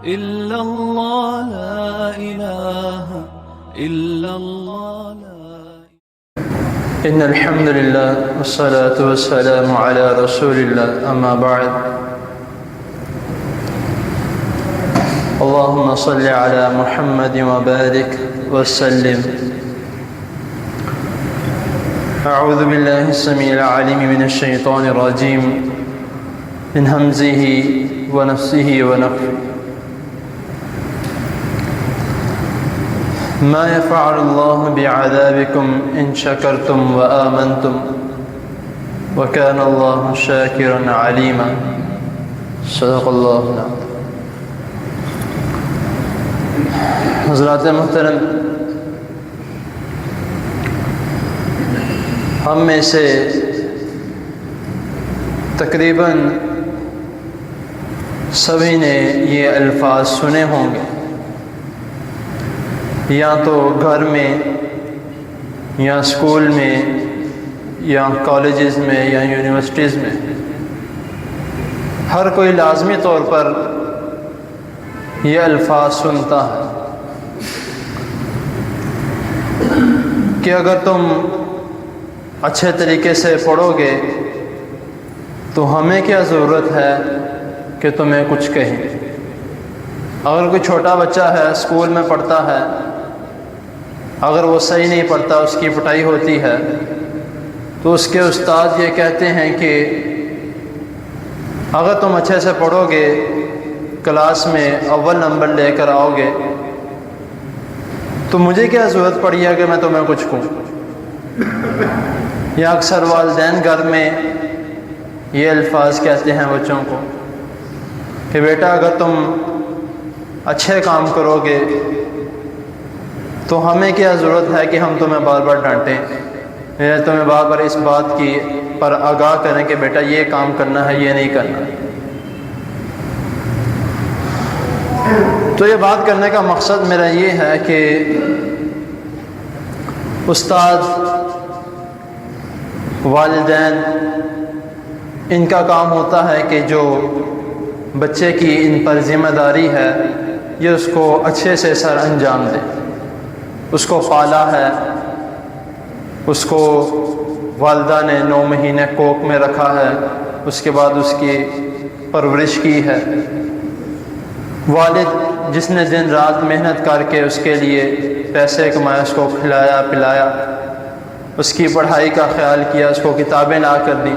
إلا الله لا إله إلا الله إن الحمد لله والصلاة والسلام على رسول الله أما بعد اللهم صل على محمد وبارك وسلم. أعوذ بالله السميع العليم من الشيطان الرجيم من همزه ونفسه ونفخه. ما يفعل الله بعذابكم إن شكرتم وآمنتم وكان الله شاكرا عليما. صدق الله العظيم. حضرات محترم، ہم میں سے تقریباً سبھی نے یہ الفاظ سنے ہوں گے، یا تو گھر میں یا اسکول میں یا کالجز میں یا یونیورسٹیز میں ہر کوئی لازمی طور پر یہ الفاظ سنتا ہے کہ اگر تم اچھے طریقے سے پڑھو گے تو ہمیں کیا ضرورت ہے کہ تمہیں کچھ کہیں. اگر کوئی چھوٹا بچہ ہے اسکول میں پڑھتا ہے، اگر وہ صحیح نہیں پڑھتا، اس کی پٹائی ہوتی ہے، تو اس کے استاد یہ کہتے ہیں کہ اگر تم اچھے سے پڑھو گے، کلاس میں اول نمبر لے کر آؤ گے، تو مجھے کیا ضرورت پڑی ہے کہ میں تمہیں کچھ کہوں. یا اکثر والدین گھر میں یہ الفاظ کہتے ہیں بچوں کو کہ بیٹا اگر تم اچھے کام کرو گے تو ہمیں کیا ضرورت ہے کہ ہم تمہیں بار بار ڈانٹیں یا تمہیں بار بار اس بات کی پر آگاہ کریں کہ بیٹا یہ کام کرنا ہے، یہ نہیں کرنا. تو یہ بات کرنے کا مقصد میرا یہ ہے کہ استاد، والدین، ان کا کام ہوتا ہے کہ جو بچے کی ان پر ذمہ داری ہے یہ اس کو اچھے سے سر انجام دے. اس کو پالا ہے، اس کو والدہ نے 9 مہینے کوکھ میں رکھا ہے، اس کے بعد اس کی پرورش کی ہے. والد جس نے دن رات محنت کر کے اس کے لیے پیسے کمائے، اس کو کھلایا پلایا، اس کی پڑھائی کا خیال کیا، اس کو کتابیں لا کر دیں،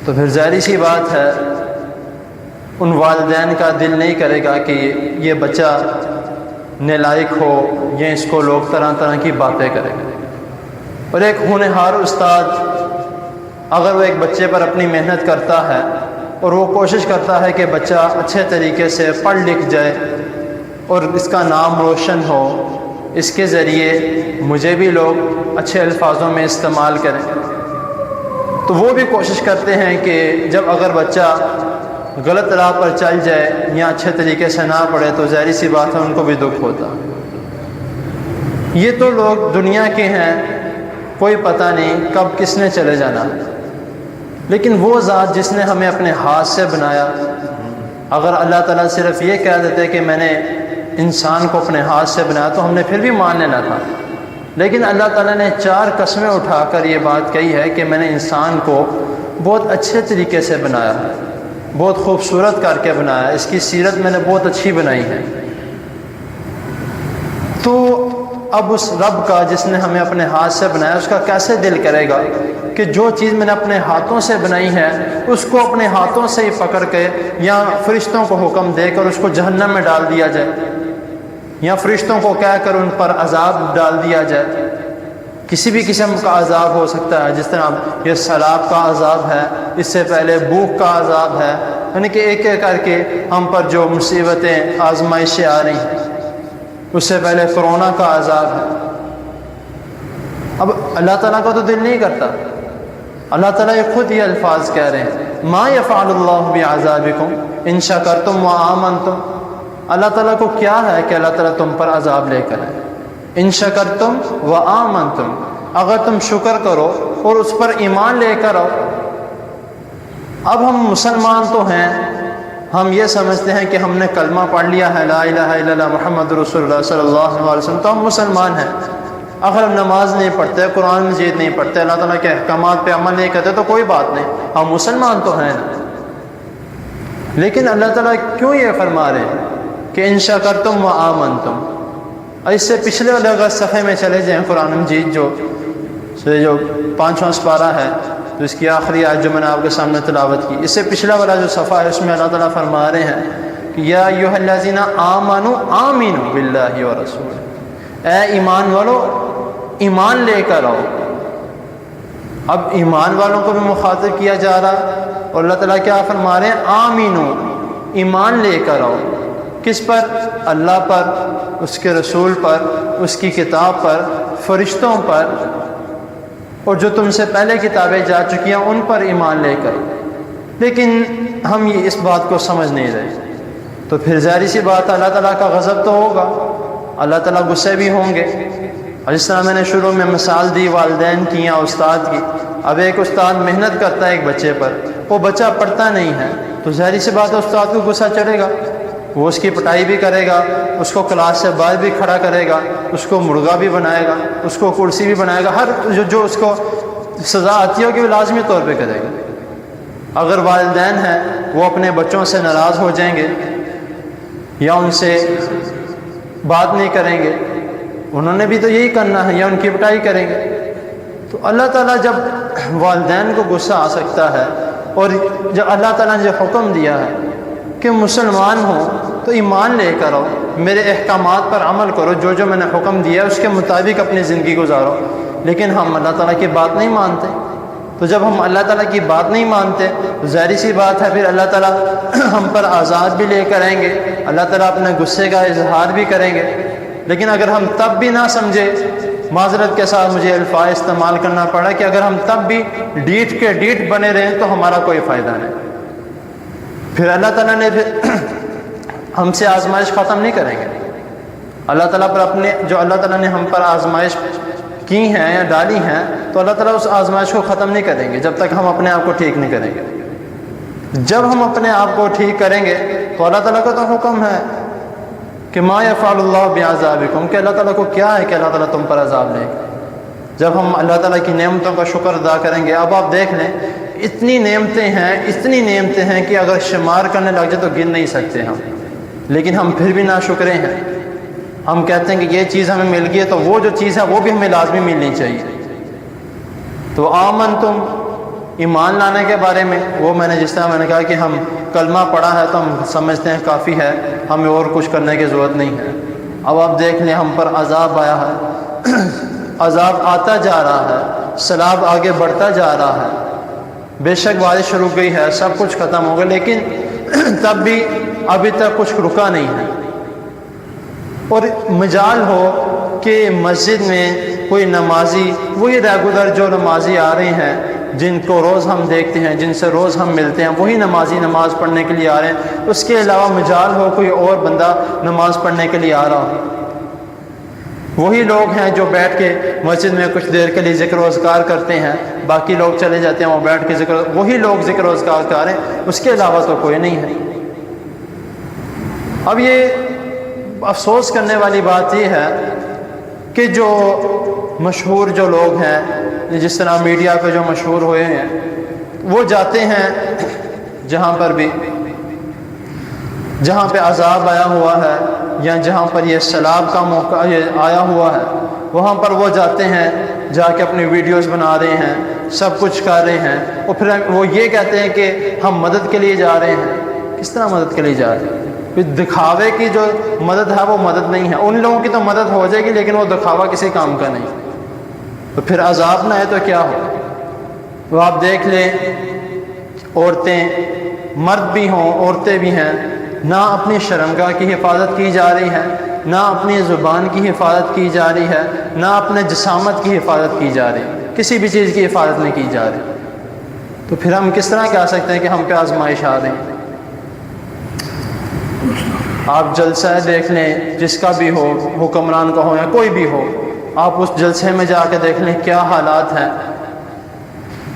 تو پھر ظاہری سی بات ہے ان والدین کا دل نہیں کرے گا کہ یہ بچہ نالائق ہو، یہ اس کو لوگ طرح طرح کی باتیں کریں گے. اور ایک ہونہار استاد اگر وہ ایک بچے پر اپنی محنت کرتا ہے اور وہ کوشش کرتا ہے کہ بچہ اچھے طریقے سے پڑھ لکھ جائے اور اس کا نام روشن ہو، اس کے ذریعے مجھے بھی لوگ اچھے الفاظوں میں استعمال کریں، تو وہ بھی کوشش کرتے ہیں کہ جب اگر بچہ غلط راہ پر چل جائے یا اچھے طریقے سے نہ پڑھے تو ظاہری سی بات ہے ان کو بھی دکھ ہوتا. یہ تو لوگ دنیا کے ہیں، کوئی پتہ نہیں کب کس نے چلے جانا، لیکن وہ ذات جس نے ہمیں اپنے ہاتھ سے بنایا، اگر اللہ تعالیٰ صرف یہ کہہ دیتے کہ میں نے انسان کو اپنے ہاتھ سے بنایا تو ہم نے پھر بھی مان لینا تھا. لیکن اللہ تعالیٰ نے 4 قسمیں اٹھا کر یہ بات کہی ہے کہ میں نے انسان کو بہت اچھے طریقے سے بنایا، بہت خوبصورت کر کے بنایا، اس کی سیرت میں نے بہت اچھی بنائی ہے. تو اب اس رب کا جس نے ہمیں اپنے ہاتھ سے بنایا، اس کا کیسے دل کرے گا کہ جو چیز میں نے اپنے ہاتھوں سے بنائی ہے اس کو اپنے ہاتھوں سے ہی پکڑ کے یا فرشتوں کو حکم دے کر اس کو جہنم میں ڈال دیا جائے، یا فرشتوں کو کہہ کر ان پر عذاب ڈال دیا جائے. کسی بھی قسم کا عذاب ہو سکتا ہے، جس طرح یہ سیلاب کا عذاب ہے، اس سے پہلے بھوک کا عذاب ہے، یعنی کہ ایک ایک کر کے ہم پر جو مصیبتیں آزمائشیں آ رہی ہیں، اس سے پہلے کرونا کا عذاب ہے. اب اللہ تعالیٰ کا تو دل نہیں کرتا. اللہ تعالیٰ یہ خود یہ الفاظ کہہ رہے ہیں، ما یفعل اللہ بعذابکم ان شکرتم وآمنتم. اللہ تعالیٰ کو کیا ہے کہ اللہ تعالیٰ تم پر عذاب لے کر آئے. ان شکرتم وآمنتم، اگر تم شکر کرو اور اس پر ایمان لے کر آؤ. اب ہم مسلمان تو ہیں ہم یہ سمجھتے ہیں کہ ہم نے کلمہ پڑھ لیا ہے لا الہ الا اللہ محمد رسول اللہ صلی اللہ علیہ وسلم تو ہم مسلمان ہیں۔ اگر ہم نماز نہیں پڑھتے، قرآن مجید نہیں پڑھتے، اللہ تعالیٰ کے احکامات پہ عمل نہیں کرتے تو کوئی بات نہیں، ہم مسلمان تو ہیں نا۔ لیکن اللہ تعالیٰ کیوں یہ فرما رہے ہیں کہ ان شکرتم و آمنتم؟ اس سے پچھلے والے اگر صفحے میں چلے جائیں قرآن مجید جو 5واں سپارہ ہے، تو اس کی آخری آیت جو میں نے آپ کے سامنے تلاوت کی، اس سے پچھلا والا جو صفحہ ہے اس میں اللہ تعالیٰ فرما رہے ہیں کہ یا ایھا الذین آمنوا آمنوا باللہ ورسولہ، اے ایمان والو ایمان لے کر آؤ۔ اب ایمان والوں کو بھی مخاطب کیا جا رہا، اور اللہ تعالیٰ کیا فرما رہے ہیں؟ آمینو، ایمان لے کر آؤ۔ کس پر؟ اللہ پر، اس کے رسول پر، اس کی کتاب پر، فرشتوں پر، اور جو تم سے پہلے کتابیں جا چکی ہیں ان پر ایمان لے کر۔ لیکن ہم یہ اس بات کو سمجھ نہیں رہے، تو پھر ظاہر سی بات اللہ تعالیٰ کا غضب تو ہوگا، اللہ تعالیٰ غصے بھی ہوں گے۔ اور جس طرح میں نے شروع میں مثال دی والدین کی یا استاد کی، اب ایک استاد محنت کرتا ہے ایک بچے پر، وہ بچہ پڑھتا نہیں ہے، تو ظاہر سی بات ہے استاد کو غصہ چڑھے گا، وہ اس کی پٹائی بھی کرے گا، اس کو کلاس سے باہر بھی کھڑا کرے گا، اس کو مرغا بھی بنائے گا، اس کو کرسی بھی بنائے گا، ہر جو اس کو سزا آتی ہوگی وہ لازمی طور پہ کرے گا۔ اگر والدین ہیں وہ اپنے بچوں سے ناراض ہو جائیں گے یا ان سے بات نہیں کریں گے، انہوں نے بھی تو یہی کرنا ہے، یا ان کی پٹائی کریں گے۔ تو اللہ تعالیٰ جب والدین کو غصہ آ سکتا ہے، اور جب اللہ تعالیٰ نے جو حکم دیا ہے کہ مسلمان ہو تو ایمان لے کر آؤ، میرے احکامات پر عمل کرو، جو میں نے حکم دیا ہے اس کے مطابق اپنی زندگی گزارو، لیکن ہم اللہ تعالیٰ کی بات نہیں مانتے۔ تو جب ہم اللہ تعالیٰ کی بات نہیں مانتے تو ظاہر سی بات ہے پھر اللہ تعالیٰ ہم پر عذاب بھی لے کر آئیں گے، اللہ تعالیٰ اپنے غصے کا اظہار بھی کریں گے۔ لیکن اگر ہم تب بھی نہ سمجھے، معذرت کے ساتھ مجھے الفاظ استعمال کرنا پڑا کہ اگر ہم تب بھی ڈیٹ کے ڈیٹ بنے رہیں تو ہمارا کوئی فائدہ نہیں، پھر اللہ تعالیٰ نے ہم سے آزمائش ختم نہیں کریں گے۔ اللہ تعالیٰ پر اپنے جو اللہ تعالیٰ نے ہم پر آزمائش کی ہیں یا ڈالی ہیں، تو اللہ تعالیٰ اس آزمائش کو ختم نہیں کریں گے جب تک ہم اپنے آپ کو ٹھیک نہیں کریں گے۔ جب ہم اپنے آپ کو ٹھیک کریں گے تو اللہ تعالیٰ کا تو حکم ہے کہ ما یفعل اللہ بعذابکم، کہ اللہ تعالیٰ کو کیا ہے کہ اللہ تعالیٰ تم پر عذاب لے گا۔ جب ہم اللہ تعالیٰ کی نعمتوں کا شکر ادا کریں گے، اب آپ دیکھ لیں اتنی نعمتیں ہیں کہ اگر شمار کرنے لگ جائے تو گن نہیں سکتے ہم، لیکن ہم پھر بھی ناشکرے ہیں۔ ہم کہتے ہیں کہ یہ چیز ہمیں مل گئی ہے تو وہ جو چیز ہے وہ بھی ہمیں لازمی ملنی چاہیے۔ تو آمنتم، ایمان لانے کے بارے میں، وہ میں نے جس طرح میں نے کہا کہ ہم کلمہ پڑھا ہے تو ہم سمجھتے ہیں کافی ہے، ہمیں اور کچھ کرنے کی ضرورت نہیں ہے۔ اب آپ دیکھ لیں ہم پر عذاب آیا ہے، عذاب آتا جا رہا ہے، سیلاب آگے بڑھتا جا رہا ہے، بے شک بارش رک گئی ہے، سب کچھ ختم ہو گیا، لیکن تب بھی ابھی تک کچھ رکا نہیں ہے۔ اور مجال ہو کہ مسجد میں کوئی نمازی، وہی ریگولر جو نمازی آ رہے ہیں جن کو روز ہم دیکھتے ہیں، جن سے روز ہم ملتے ہیں، وہی نمازی نماز پڑھنے کے لیے آ رہے ہیں، اس کے علاوہ مجال ہو کوئی اور بندہ نماز پڑھنے کے لیے آ رہا ہو، وہی لوگ ہیں جو بیٹھ کے مسجد میں کچھ دیر کے لیے ذکر و اذکار کرتے ہیں، باقی لوگ چلے جاتے ہیں وہ بیٹھ کے وہی لوگ ذکر و اذکار کر رہے ہیں، اس کے علاوہ تو کوئی نہیں ہے۔ اب یہ افسوس کرنے والی بات یہ ہے کہ جو مشہور جو لوگ ہیں، جس طرح میڈیا پہ جو مشہور ہوئے ہیں، وہ جاتے ہیں جہاں پہ عذاب آیا ہوا ہے یا جہاں پر یہ سیلاب کا موقع آیا ہوا ہے، وہاں پر وہ جاتے ہیں، جا کے اپنی ویڈیوز بنا رہے ہیں، سب کچھ کر رہے ہیں، اور پھر وہ یہ کہتے ہیں کہ ہم مدد کے لیے جا رہے ہیں۔ کس طرح مدد کے لیے جا رہے ہیں؟ دکھاوے کی جو مدد ہے وہ مدد نہیں ہے، ان لوگوں کی تو مدد ہو جائے گی لیکن وہ دکھاوا کسی کام کا نہیں، تو پھر عذاب نہ ہے تو کیا ہو۔ تو آپ دیکھ لیں عورتیں، مرد بھی ہوں عورتیں بھی ہیں، نہ اپنی شرمگاہ کی حفاظت کی جا رہی ہے، نہ اپنی زبان کی حفاظت کی جا رہی ہے، نہ اپنے جسامت کی حفاظت کی جا رہی ہے، کسی بھی چیز کی حفاظت نہیں کی جا رہی، تو پھر ہم کس طرح کہہ سکتے ہیں کہ ہم پہ آزمائش آ رہی ہے۔ آپ جلسہ دیکھ لیں جس کا بھی ہو، حکمران کا ہو یا کوئی بھی ہو، آپ اس جلسے میں جا کے دیکھ لیں کیا حالات ہیں،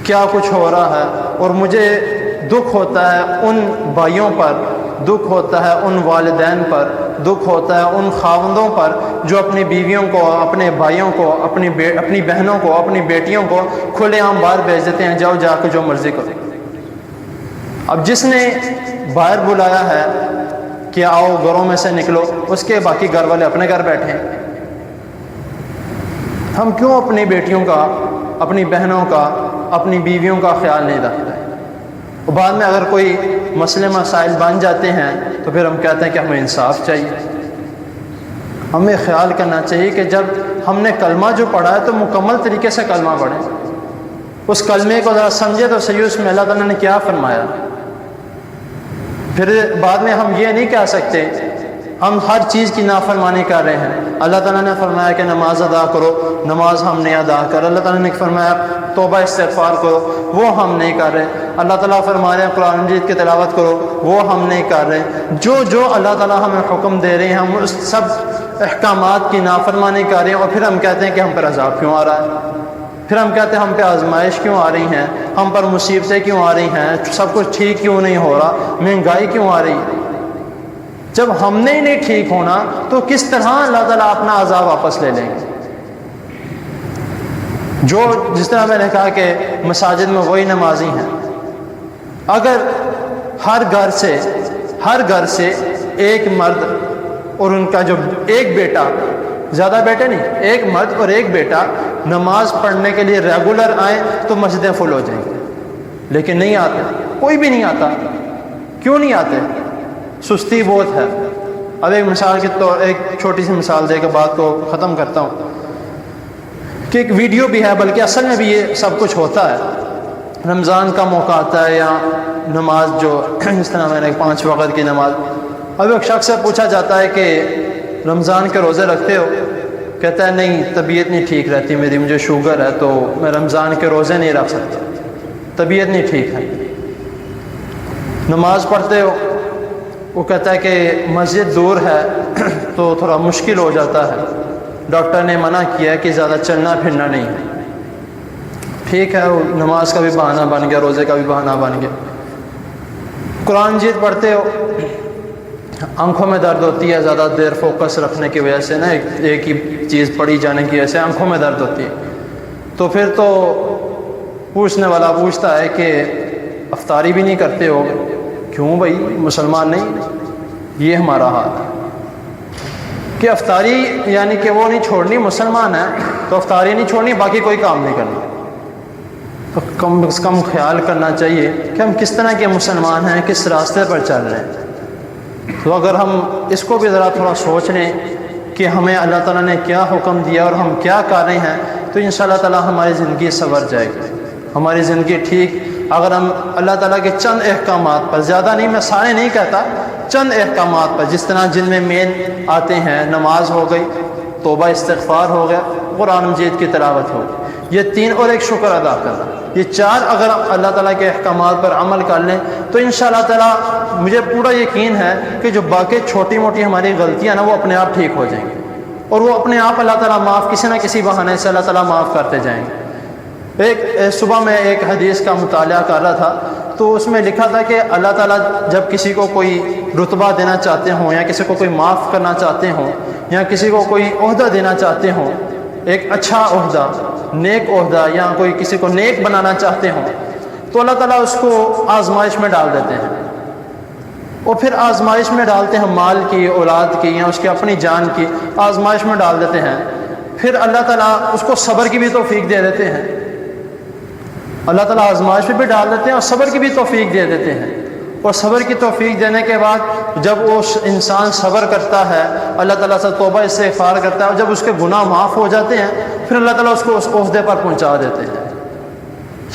کیا کچھ ہو رہا ہے، اور مجھے دکھ ہوتا ہے ان بھائیوں پر دکھ ہوتا ہے ان والدین پر، دکھ ہوتا ہے ان خاوندوں پر جو اپنی بیویوں کو، اپنے بھائیوں کو، اپنی بہنوں کو، اپنی بیٹیوں کو کھلے عام باہر بھیج دیتے ہیں، جاؤ جا کے جو مرضی کرو۔ اب جس نے باہر بلایا ہے کہ آؤ گھروں میں سے نکلو، اس کے باقی گھر والے اپنے گھر بیٹھے ہیں۔ ہم کیوں اپنی بیٹیوں کا، اپنی بہنوں کا، اپنی بیویوں کا خیال نہیں رکھتے؟ اور بعد میں اگر کوئی مسئلے مسائل بن جاتے ہیں تو پھر ہم کہتے ہیں کہ ہمیں انصاف چاہیے۔ ہمیں خیال کرنا چاہیے کہ جب ہم نے کلمہ جو پڑھا ہے تو مکمل طریقے سے کلمہ پڑھیں، اس کلمے کو ذرا سمجھے تو صحیح، اس میں اللہ تعالیٰ نے کیا فرمایا۔ پھر بعد میں ہم یہ نہیں کہہ سکتے ہم ہر چیز کی نافرمانی کر رہے ہیں۔ اللہ تعالیٰ نے فرمایا کہ نماز ادا کرو، نماز ہم نہیں ادا کر۔ اللہ تعالیٰ نے فرمایا توبہ استغفار کرو، وہ ہم نہیں کر رہے۔ اللہ تعالیٰ فرما رہے ہیں قرآن مجید کی تلاوت کرو، وہ ہم نہیں کر رہے۔ جو اللہ تعالیٰ ہمیں حکم دے رہے ہیں ہم اس سب احکامات کی نافرمانی کر رہے ہیں، اور پھر ہم کہتے ہیں کہ ہم پر عذاب کیوں آ رہا ہے، پھر ہم کہتے ہیں ہم پہ آزمائش کیوں آ رہی ہیں، ہم پر مصیبتیں کیوں آ رہی ہیں، سب کچھ ٹھیک کیوں نہیں ہو رہا، مہنگائی کیوں آ رہی ہے۔ جب ہم نے ہی نہیں ٹھیک ہونا تو کس طرح اللہ تعالیٰ اپنا عذاب واپس لے لیں گے؟ جس طرح میں نے کہا کہ مساجد میں وہی نمازی ہیں، اگر ہر گھر سے ایک مرد اور ان کا جو ایک بیٹا، زیادہ بیٹے نہیں، ایک مرد اور ایک بیٹا نماز پڑھنے کے لیے ریگولر آئیں تو مسجدیں فل ہو جائیں گی، لیکن نہیں آتے، کوئی بھی نہیں آتا۔ کیوں نہیں آتے؟ سستی بہت ہے۔ اب ایک مثال کے طور، ایک چھوٹی سی مثال دے کے بات کو ختم کرتا ہوں کہ ایک ویڈیو بھی ہے، بلکہ اصل میں بھی یہ سب کچھ ہوتا ہے۔ رمضان کا موقع آتا ہے یا نماز جو اس طرح میں نے 5 وقت کی نماز، اب ایک شخص سے پوچھا جاتا ہے کہ رمضان کے روزے رکھتے ہو؟ کہتا ہے نہیں، طبیعت نہیں ٹھیک رہتی میری، مجھے شوگر ہے تو میں رمضان کے روزے نہیں رکھ سکتا، طبیعت نہیں ٹھیک ہے۔ نماز پڑھتے ہو؟ وہ کہتا ہے کہ مسجد دور ہے تو تھوڑا مشکل ہو جاتا ہے، ڈاکٹر نے منع کیا ہے کہ زیادہ چلنا پھرنا نہیں ہے۔ ٹھیک ہے، نماز کا بھی بہانہ بن گیا، روزے کا بھی بہانہ بن گیا۔ قرآن مجید پڑھتے ہو؟ آنکھوں میں درد ہوتی ہے زیادہ دیر فوکس رکھنے کی وجہ سے، نا ایک ہی چیز پڑھی جانے کی وجہ سے آنکھوں میں درد ہوتی ہے، تو پھر تو پوچھنے والا پوچھتا ہے کہ افطاری بھی نہیں کرتے ہو؟ کیوں بھائی، مسلمان نہیں؟ یہ ہمارا حال ہے کہ افطاری یعنی کہ وہ نہیں چھوڑنی، مسلمان ہے تو افطاری نہیں چھوڑنی، باقی کوئی کام نہیں کرنا۔ تو کم از کم خیال کرنا چاہیے کہ ہم کس طرح کے مسلمان ہیں، کس راستے پر چل رہے ہیں۔ تو اگر ہم اس کو بھی ذرا تھوڑا سوچ لیں کہ ہمیں اللہ تعالیٰ نے کیا حکم دیا اور ہم کیا کر رہے ہیں، تو انشاءاللہ تعالیٰ ہماری زندگی سنور جائے گی، ہماری زندگی ٹھیک۔ اگر ہم اللہ تعالیٰ کے چند احکامات پر، زیادہ نہیں، میں سارے نہیں کہتا، چند احکامات پر، جس طرح جن میں مین آتے ہیں، نماز ہو گئی، توبہ استغفار ہو گیا، قرآن مجید کی تلاوت ہو گئی، یہ 3 اور ایک شکر ادا کرنا، یہ 4 اگر اللہ تعالیٰ کے احکامات پر عمل کر لیں تو انشاءاللہ تعالیٰ مجھے پورا یقین ہے کہ جو باقی چھوٹی موٹی ہماری غلطیاں نا وہ اپنے آپ ٹھیک ہو جائیں گی، اور وہ اپنے آپ اللہ تعالیٰ معاف، کسی نہ کسی بہانے سے اللہ تعالیٰ معاف کرتے جائیں گے۔ صبح میں ایک حدیث کا مطالعہ کر رہا تھا تو اس میں لکھا تھا کہ اللہ تعالیٰ جب کسی کو کوئی رتبہ دینا چاہتے ہوں، یا کسی کو کوئی معاف کرنا چاہتے ہوں، یا کسی کو کوئی عہدہ دینا چاہتے ہوں، ایک اچھا عہدہ، نیک عہدہ، یا کوئی کسی کو نیک بنانا چاہتے ہوں، تو اللہ تعالیٰ اس کو آزمائش میں ڈال دیتے ہیں، اور پھر آزمائش میں ڈالتے ہیں مال کی، اولاد کی، یا اس کی اپنی جان کی آزمائش میں ڈال دیتے ہیں۔ پھر اللہ تعالیٰ اس کو صبر کی بھی توفیق دے دیتے ہیں، اللہ تعالیٰ آزمائش میں بھی ڈال دیتے ہیں اور صبر کی بھی توفیق دے دیتے ہیں۔ اور صبر کی توفیق دینے کے بعد جب وہ انسان صبر کرتا ہے، اللہ تعالیٰ سے توبہ استغفار کرتا ہے، اور جب اس کے گناہ معاف ہو جاتے ہیں، پھر اللہ تعالیٰ اس کو اس عہدے پر پہنچا دیتے ہیں۔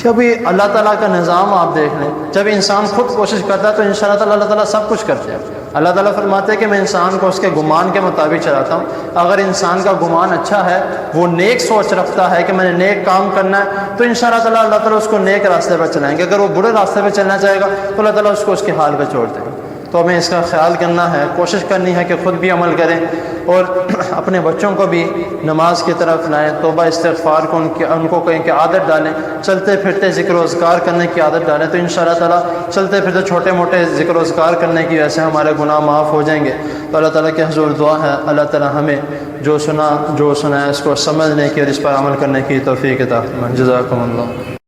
ابھی اللہ تعالیٰ کا نظام آپ دیکھ لیں، جب انسان خود کوشش کرتا ہے تو انشاءاللہ تعالیٰ اللہ تعالیٰ سب کچھ کرتے ہیں۔ اللہ تعالیٰ فرماتے ہیں کہ میں انسان کو اس کے گمان کے مطابق چلاتا ہوں۔ اگر انسان کا گمان اچھا ہے، وہ نیک سوچ رکھتا ہے کہ میں نے نیک کام کرنا ہے، تو انشاءاللہ تعالیٰ اللہ تعالیٰ اس کو نیک راستے پر چلائیں گے۔ اگر وہ برے راستے پہ چلنا چاہے گا تو اللہ تعالیٰ اس کو اس کے حال پہ چھوڑ دیں گے۔ تو ہمیں اس کا خیال کرنا ہے، کوشش کرنی ہے کہ خود بھی عمل کریں اور اپنے بچوں کو بھی نماز کی طرف لائیں، توبہ استغفار کو ان کو کہیں کہ عادت ڈالیں، چلتے پھرتے ذکر و اذکار کرنے کی عادت ڈالیں، تو انشاءاللہ تعالیٰ چلتے پھرتے چھوٹے موٹے ذکر و اذکار کرنے کی وجہ سے ہمارے گناہ معاف ہو جائیں گے۔ تو اللہ تعالیٰ کے حضور دعا ہے اللہ تعالیٰ ہمیں جو سنا ہے اس کو سمجھنے کی اور اس پر عمل کرنے کی توفیق عطا فرمائے۔ جزاکم اللہ۔